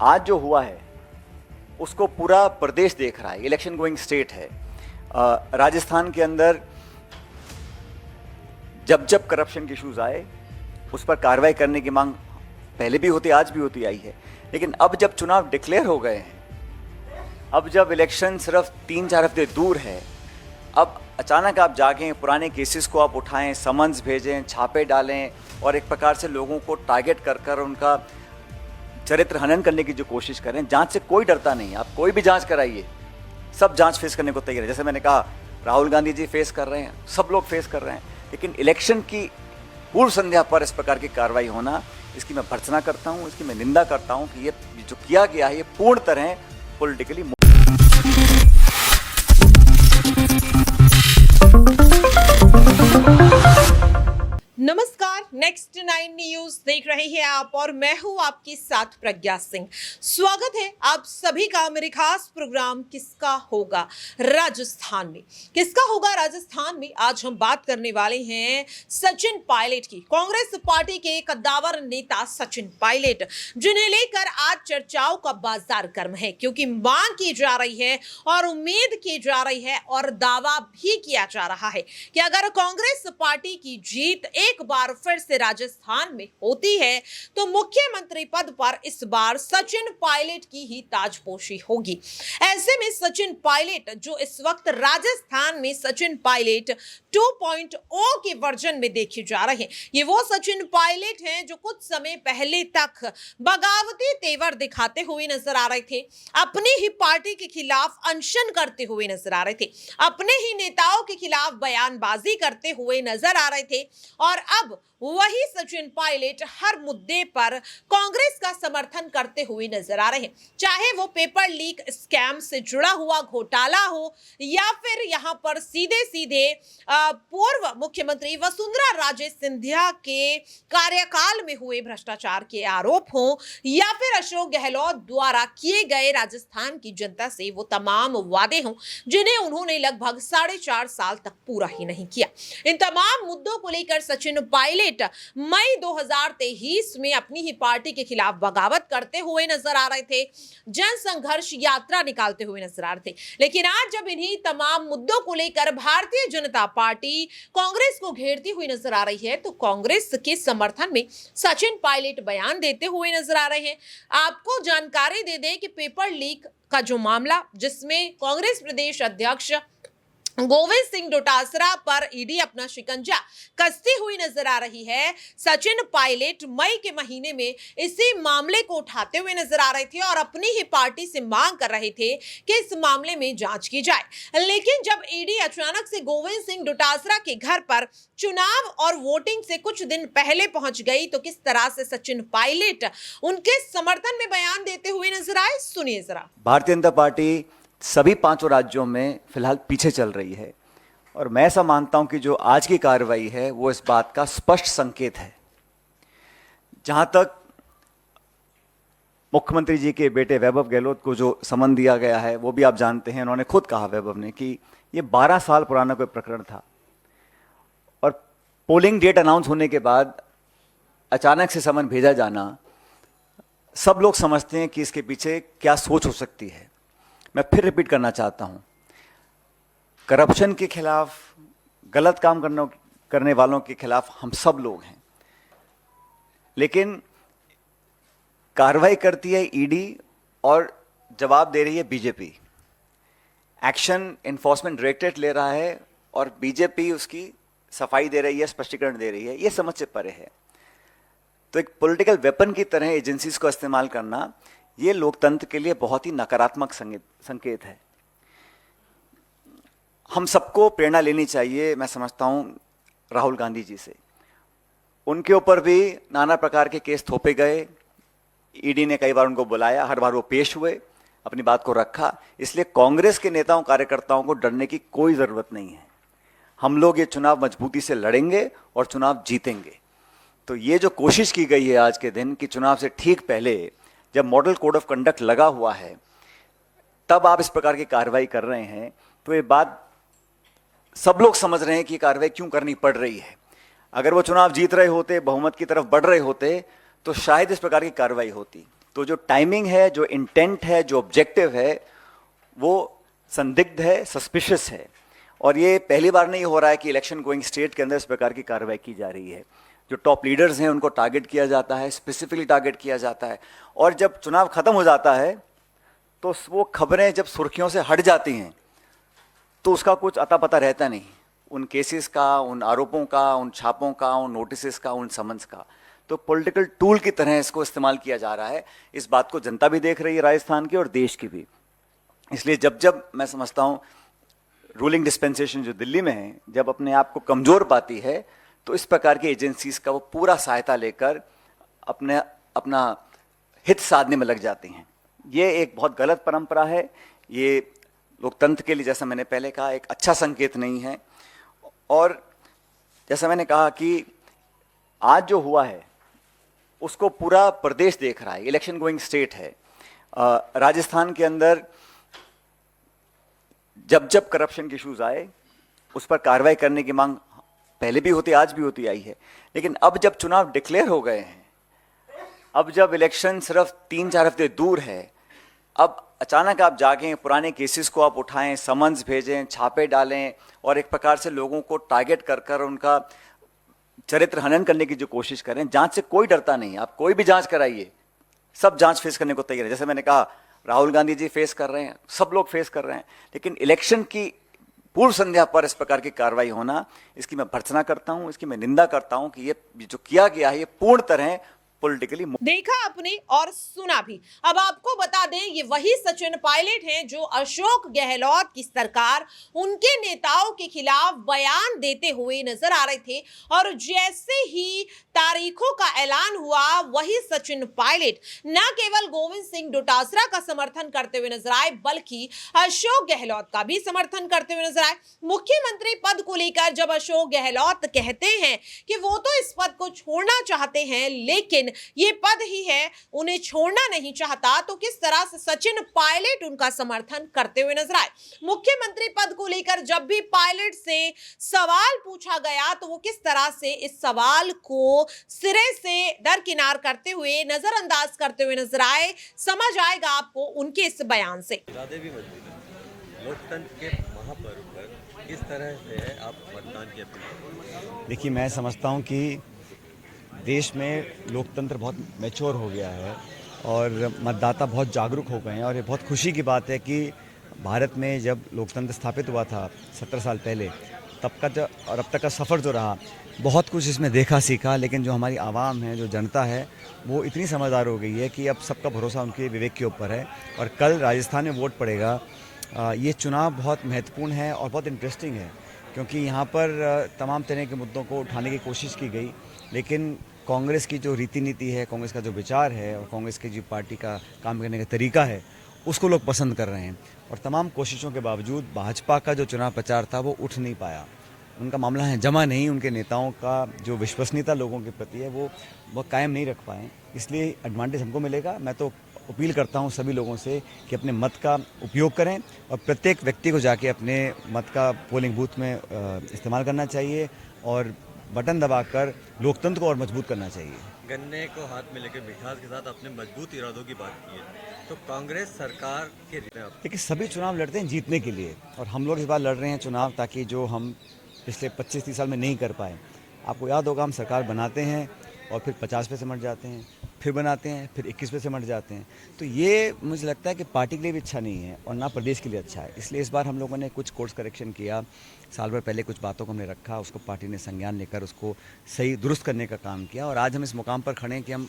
आज जो हुआ है उसको पूरा प्रदेश देख रहा है, इलेक्शन गोइंग स्टेट है। राजस्थान के अंदर जब जब करप्शन के इश्यूज आए उस पर कार्रवाई करने की मांग पहले भी होती, आज भी होती आई है। लेकिन अब जब चुनाव डिक्लेयर हो गए हैं, अब जब इलेक्शन सिर्फ 3-4 हफ्ते दूर है, अब अचानक आप जागें, पुराने केसेस को आप उठाएं, समन्स भेजें, छापे डालें और एक प्रकार से लोगों को टारगेट कर कर उनका चरित्र हनन करने की जो कोशिश करें। जांच से कोई डरता नहीं, आप कोई भी जांच कराइए, सब जांच फेस करने को तैयार है। जैसे मैंने कहा, राहुल गांधी जी फेस कर रहे हैं, सब लोग फेस कर रहे हैं, लेकिन इलेक्शन की पूर्व संध्या पर इस प्रकार की कार्रवाई होना, इसकी मैं भर्त्सना करता हूं, इसकी मैं निंदा करता हूं कि ये जो किया गया है ये पूर्ण तरह पॉलिटिकली। नमस्कार, नेक्स्ट 9 न्यूज देख रहे हैं आप और मैं हूं आपके साथ प्रज्ञा सिंह। स्वागत है आप सभी का मेरे खास प्रोग्राम किसका होगा राजस्थान में। किसका होगा राजस्थान में आज हम बात करने वाले हैं सचिन पायलट की। कांग्रेस पार्टी के कद्दावर नेता सचिन पायलट, जिन्हें लेकर आज चर्चाओं का बाजार गर्म है, क्योंकि मांग की जा रही है और उम्मीद की जा रही है और दावा भी किया जा रहा है कि अगर कांग्रेस पार्टी की जीत एक बार फिर से राजस्थान में होती है तो मुख्यमंत्री पद पर इस बार सचिन पायलट की ही ताजपोशी होगी। ऐसे में सचिन पायलट, जो इस वक्त राजस्थान में सचिन पायलट 2.0 के वर्जन में देखे जा रहे हैं, ये वो सचिन पायलट हैं जो कुछ समय पहले तक बगावती तेवर दिखाते हुए नजर आ रहे थे, अपनी ही पार्टी के खिलाफ अनशन करते हुए नजर आ रहे थे, अपने ही नेताओं के खिलाफ बयानबाजी करते हुए नजर आ रहे थे। और अब वही सचिन पायलट हर मुद्दे पर कांग्रेस का समर्थन करते हुए नजर आ रहे हैं, चाहे वो पेपर लीक स्कैम से जुड़ा हुआ घोटाला हो या फिर यहां पर सीधे सीधे पूर्व मुख्यमंत्री वसुंधरा राजे सिंधिया के कार्यकाल में हुए भ्रष्टाचार के आरोप हो या फिर अशोक गहलोत द्वारा किए गए राजस्थान की जनता से वो तमाम वादे हों जिन्हें उन्होंने लगभग 4.5 साल तक पूरा ही नहीं किया। इन तमाम मुद्दों को लेकर सचिन पायलट मई 2023 में अपनी ही पार्टी के खिलाफ बगावत करते हुए नजर आ रहे थे, जन संघर्ष यात्रा निकालते हुए नजर आ रहे थे। लेकिन आज जब इन्हीं तमाम मुद्दों को लेकर भारतीय जनता पार्टी कांग्रेस को घेरती हुई नजर आ रही है, तो कांग्रेस के समर्थन में सचिन पायलट बयान देते हुए नजर आ रहे हैं। आपको जानकारी दे दें कि पेपर लीक का जो मामला, जिसमें कांग्रेस प्रदेश अध्यक्ष गोविंद सिंह डोटासरा पर ईडी अपना शिकंजा कसती हुई नजर आ रही है, सचिन पायलट मई के महीने में इसी मामले को उठाते हुए नजर आ रहे थे और अपनी ही पार्टी से मांग कर रहे थे कि इस मामले में जांच की जाए। लेकिन जब ईडी अचानक से गोविंद सिंह डोटासरा के घर पर चुनाव और वोटिंग से कुछ दिन पहले पहुंच गई, तो किस तरह से सचिन पायलट उनके समर्थन में बयान देते हुए नजर आए, सुनिए जरा। भारतीय जनता पार्टी सभी 5 राज्यों में फिलहाल पीछे चल रही है और मैं ऐसा मानता हूं कि जो आज की कार्रवाई है वो इस बात का स्पष्ट संकेत है। जहां तक मुख्यमंत्री जी के बेटे वैभव गहलोत को जो समन दिया गया है, वो भी आप जानते हैं, उन्होंने खुद कहा वैभव ने कि ये 12 साल पुराना कोई प्रकरण था और पोलिंग डेट अनाउंस होने के बाद अचानक से समन भेजा जाना, सब लोग समझते हैं कि इसके पीछे क्या सोच हो सकती है। मैं फिर रिपीट करना चाहता हूं, करप्शन के खिलाफ, गलत काम करने वालों के खिलाफ हम सब लोग हैं, लेकिन कार्रवाई करती है ईडी और जवाब दे रही है बीजेपी। एक्शन एनफोर्समेंट डायरेक्टरेट ले रहा है और बीजेपी उसकी सफाई दे रही है, स्पष्टीकरण दे रही है। यह समझ से परे है। तो एक पॉलिटिकल वेपन की तरह एजेंसीज को इस्तेमाल करना, ये लोकतंत्र के लिए बहुत ही नकारात्मक संकेत है। हम सबको प्रेरणा लेनी चाहिए, मैं समझता हूं, राहुल गांधी जी से। उनके ऊपर भी नाना प्रकार के केस थोपे गए, ईडी ने कई बार उनको बुलाया, हर बार वो पेश हुए, अपनी बात को रखा। इसलिए कांग्रेस के नेताओं कार्यकर्ताओं को डरने की कोई जरूरत नहीं है। हम लोग ये चुनाव मजबूती से लड़ेंगे और चुनाव जीतेंगे। तो ये जो कोशिश की गई है आज के दिन कि चुनाव से ठीक पहले जब मॉडल कोड ऑफ कंडक्ट लगा हुआ है तब आप इस प्रकार की कार्रवाई कर रहे हैं, तो ये बात सब लोग समझ रहे हैं कि कार्रवाई क्यों करनी पड़ रही है। अगर वो चुनाव जीत रहे होते, बहुमत की तरफ बढ़ रहे होते, तो शायद इस प्रकार की कार्रवाई होती। तो जो टाइमिंग है, जो इंटेंट है, जो ऑब्जेक्टिव है, वो संदिग्ध है, सस्पिशियस है। और ये पहली बार नहीं हो रहा है कि इलेक्शन गोइंग स्टेट के अंदर इस प्रकार की कार्रवाई की जा रही है। जो टॉप लीडर्स हैं उनको टारगेट किया जाता है, स्पेसिफिकली टारगेट किया जाता है, और जब चुनाव खत्म हो जाता है तो वो खबरें जब सुर्खियों से हट जाती हैं तो उसका कुछ अता पता रहता नहीं, उन केसेस का, उन आरोपों का, उन छापों का, उन नोटिस का, उन समन्स का। तो पॉलिटिकल टूल की तरह इसको इस्तेमाल किया जा रहा है। इस बात को जनता भी देख रही है, राजस्थान की और देश की भी। इसलिए जब जब मैं समझता हूँ रूलिंग डिस्पेंसेशन जो दिल्ली में है, जब अपने आप को कमजोर पाती है तो इस प्रकार की एजेंसीज का वो पूरा सहायता लेकर अपना हित साधने में लग जाती हैं। ये एक बहुत गलत परंपरा है। ये लोकतंत्र के लिए, जैसा मैंने पहले कहा, एक अच्छा संकेत नहीं है। और जैसा मैंने कहा कि आज जो हुआ है उसको पूरा प्रदेश देख रहा है, इलेक्शन गोइंग स्टेट है। राजस्थान के अंदर जब जब करप्शन के इश्यूज आए उस पर कार्रवाई करने की मांग पहले भी होती, आज भी होती आई है। लेकिन अब जब चुनाव डिक्लेयर हो गए हैं, अब जब इलेक्शन सिर्फ 3-4 हफ्ते दूर है, अब अचानक आप जागें, पुराने केसेस को आप उठाएं, समन्स भेजें, छापे डालें और एक प्रकार से लोगों को टारगेट कर कर उनका चरित्र हनन करने की जो कोशिश करें। जांच से कोई डरता नहीं, आप कोई भी जांच कराइए, सब जांच फेस करने को तैयार है। जैसे मैंने कहा, राहुल गांधी जी फेस कर रहे हैं, सब लोग फेस कर रहे हैं। लेकिन इलेक्शन की पूर्व संध्या पर इस प्रकार की कार्रवाई होना, इसकी मैं भर्त्सना करता हूं, इसकी मैं निंदा करता हूं कि ये जो किया गया है ये पूर्ण तरह पॉलिटिकली। देखा आपने और सुना भी। अब आपको बता दें, ये वही सचिन पायलट हैं जो अशोक गहलोत की सरकार, उनके नेताओं के खिलाफ बयान देते हुए नजर आ रहे थे। और जैसे ही तारीखों का ऐलान हुआ, वही सचिन पायलट न केवल गोविंद सिंह डोटासरा का समर्थन करते हुए नजर आए, बल्कि अशोक गहलोत का भी समर्थन करते हुए नजर आए। मुख्यमंत्री पद को लेकर जब अशोक गहलोत कहते हैं कि वो तो इस पद को छोड़ना चाहते हैं, लेकिन ये पद ही है, उन्हें छोड़ना नहीं चाहता, तो किस तरह से सचिन पायलट उनका समर्थन करते हुए नजर आए। मुख्यमंत्री पद को लेकर जब भी पायलट से सवाल पूछा गया तो वो किस तरह से इस सवाल को सिरे से दरकिनार करते हुए, नजरअंदाज करते हुए नजर आए, समझ आएगा आपको उनके इस बयान से। लोकतंत्र के महापर्व पर किस तरह से आप मतदान की अपील करेंगे? देखिए, मैं समझता हूं कि देश में लोकतंत्र बहुत मैच्योर हो गया है और मतदाता बहुत जागरूक हो गए हैं। और ये बहुत खुशी की बात है कि भारत में जब लोकतंत्र स्थापित हुआ था 17 साल पहले, तब का जो और अब तक का सफ़र जो रहा, बहुत कुछ इसमें देखा सीखा। लेकिन जो हमारी आवाम है, जो जनता है, वो इतनी समझदार हो गई है कि अब सबका भरोसा उनके विवेक के ऊपर है। और कल राजस्थान में वोट पड़ेगा। ये चुनाव बहुत महत्वपूर्ण है और बहुत इंटरेस्टिंग है, क्योंकि यहाँ पर तमाम तरह के मुद्दों को उठाने की कोशिश की गई। लेकिन कांग्रेस की जो रीति नीति है, कांग्रेस का जो विचार है और कांग्रेस की जो पार्टी का काम करने का तरीका है, उसको लोग पसंद कर रहे हैं। और तमाम कोशिशों के बावजूद भाजपा का जो चुनाव प्रचार था वो उठ नहीं पाया। उनका मामला है जमा नहीं, उनके नेताओं का जो विश्वसनीयता लोगों के प्रति है वो कायम नहीं रख पाए। इसलिए एडवांटेज हमको मिलेगा। मैं तो अपील करता हूं सभी लोगों से कि अपने मत का उपयोग करें और प्रत्येक व्यक्ति को जाके अपने मत का पोलिंग बूथ में इस्तेमाल करना चाहिए और बटन दबाकर लोकतंत्र को और मजबूत करना चाहिए। गन्ने को हाथ में लेकर मिठास के साथ अपने मजबूत इरादों की बात की है, तो कांग्रेस सरकार के देखिए, सभी चुनाव लड़ते हैं जीतने के लिए, और हम लोग इस बार लड़ रहे हैं चुनाव ताकि जो हम पिछले 25-30 साल में नहीं कर पाए। आपको याद होगा, हम सरकार बनाते हैं और फिर 50 पे सिमट जाते हैं, फिर बनाते हैं, फिर 21 पे सिमट जाते हैं। तो ये मुझे लगता है कि पार्टी के लिए भी अच्छा नहीं है और ना प्रदेश के लिए अच्छा है। इसलिए इस बार हम लोगों ने कुछ कोर्स करेक्शन किया। साल भर पहले कुछ बातों को हमने रखा, उसको पार्टी ने संज्ञान लेकर उसको सही दुरुस्त करने का काम किया। और आज हम इस मुकाम पर खड़े हैं कि हम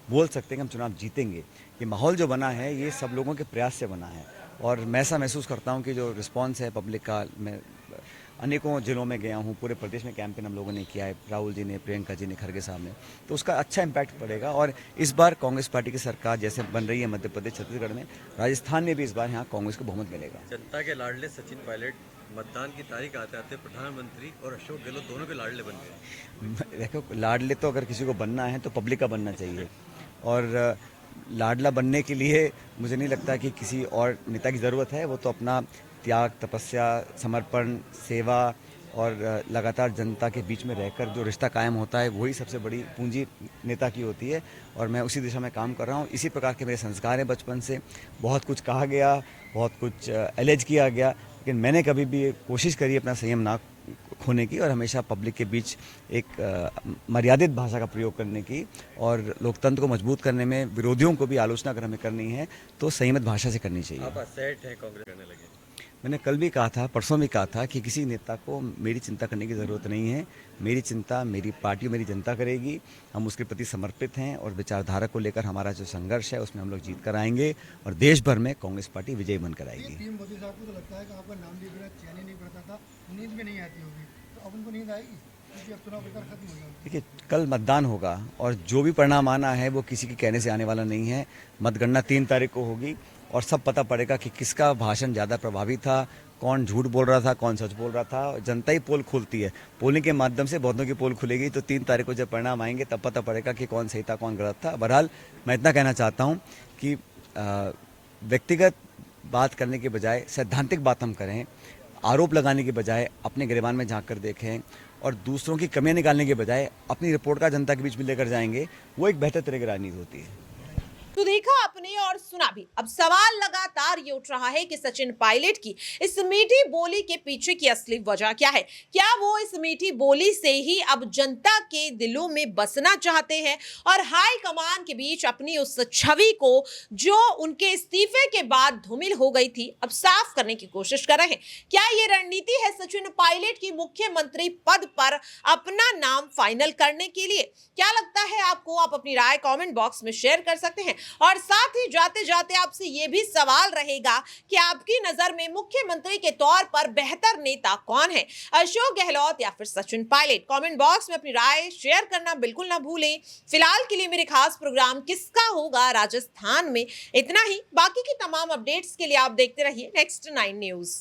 बोल सकते हैं कि हम चुनाव जीतेंगे। ये माहौल जो बना है, ये सब लोगों के प्रयास से बना है। और मैं ऐसा महसूस करता हूँ कि जो रिस्पॉन्स है पब्लिक का, मैं अनेकों जिलों में गया हूँ, पूरे प्रदेश में कैंपेन हम लोगों ने किया है, राहुल जी ने, प्रियंका जी ने, खड़गे साहब ने, तो उसका अच्छा इम्पैक्ट पड़ेगा। और इस बार कांग्रेस पार्टी की सरकार जैसे बन रही है मध्य प्रदेश, छत्तीसगढ़ में, राजस्थान में भी इस बार यहाँ कांग्रेस को बहुमत मिलेगा। जनता के लाडले सचिन पायलट मतदान की तारीख आते आते प्रधानमंत्री और अशोक गहलोत दोनों के लाडले बन गए। देखो, लाडले तो अगर किसी को बनना है तो पब्लिक का बनना चाहिए। और लाडला बनने के लिए मुझे नहीं लगता कि किसी और नेता की ज़रूरत है। वो तो अपना त्याग, तपस्या, समर्पण, सेवा और लगातार जनता के बीच में रहकर जो रिश्ता कायम होता है वही सबसे बड़ी पूंजी नेता की होती है और मैं उसी दिशा में काम कर रहा हूँ। इसी प्रकार के मेरे संस्कार हैं बचपन से। बहुत कुछ कहा गया, बहुत कुछ एलेज किया गया, लेकिन मैंने कभी भी कोशिश करी अपना संयम ना खोने की और हमेशा पब्लिक के बीच एक मर्यादित भाषा का प्रयोग करने की और लोकतंत्र को मजबूत करने में विरोधियों को भी आलोचना अगर हमें करनी है तो संयमित भाषा से करनी चाहिए। आप सेट हैं कांग्रेस करने लगे। मैंने कल भी कहा था, परसों भी कहा था कि किसी नेता को मेरी चिंता करने की ज़रूरत नहीं है। मेरी चिंता मेरी पार्टी, मेरी जनता करेगी। हम उसके प्रति समर्पित हैं और विचारधारा को लेकर हमारा जो संघर्ष है उसमें हम लोग जीत कर आएंगे और देश भर में कांग्रेस पार्टी विजयी बनकर आएगी। पीएम मोदी साहब को तो लगता है कि आपका नाम लिए बिना चैन ही नहीं पड़ता था, नींद भी नहीं आती होगी, तो अब उनको नींद आएगी क्योंकि अब चुनाव प्रचार खत्म हो जाएगा। देखिए, कल मतदान होगा और जो भी परिणाम आना है वो किसी के कहने से आने वाला नहीं है। मतगणना 3 तारीख को होगी और सब पता पड़ेगा कि किसका भाषण ज़्यादा प्रभावी था, कौन झूठ बोल रहा था, कौन सच बोल रहा था। जनता ही पोल खोलती है, पोलिंग के माध्यम से बहुतों की पोल खुलेगी, तो 3 तारीख को जब परिणाम आएंगे तब पता पड़ेगा कि कौन सही था, कौन गलत था। बहरहाल मैं इतना कहना चाहता हूँ कि व्यक्तिगत बात करने के बजाय सैद्धांतिक बात हम करें, आरोप लगाने के बजाय अपने गिरेबान में झांक कर देखें और दूसरों की कमियां निकालने के बजाय अपनी रिपोर्ट का जनता के बीच में लेकर जाएंगे, वो एक बेहतर तरह की राजनीति होती है। तो देखा आपने और सुना भी। अब सवाल लगातार ये उठ रहा है कि सचिन पायलट की इस मीठी बोली के पीछे की असली वजह क्या है। क्या वो इस मीठी बोली से ही अब जनता के दिलों में बसना चाहते हैं और हाई कमान के बीच अपनी उस छवि को जो उनके इस्तीफे के बाद धूमिल हो गई थी अब साफ करने की कोशिश कर रहे हैं। क्या ये रणनीति है सचिन पायलट की मुख्यमंत्री पद पर अपना नाम फाइनल करने के लिए? क्या लगता है आपको? आप अपनी राय कमेंट बॉक्स में शेयर कर सकते हैं और साथ ही जाते जाते आपसे यह भी सवाल रहेगा कि आपकी नजर में मुख्यमंत्री के तौर पर बेहतर नेता कौन है, अशोक गहलोत या फिर सचिन पायलट? कमेंट बॉक्स में अपनी राय शेयर करना बिल्कुल ना भूलें। फिलहाल के लिए मेरे खास प्रोग्राम किसका होगा राजस्थान में इतना ही। बाकी की तमाम अपडेट्स के लिए आप देखते रहिए नेक्स्ट 9 न्यूज।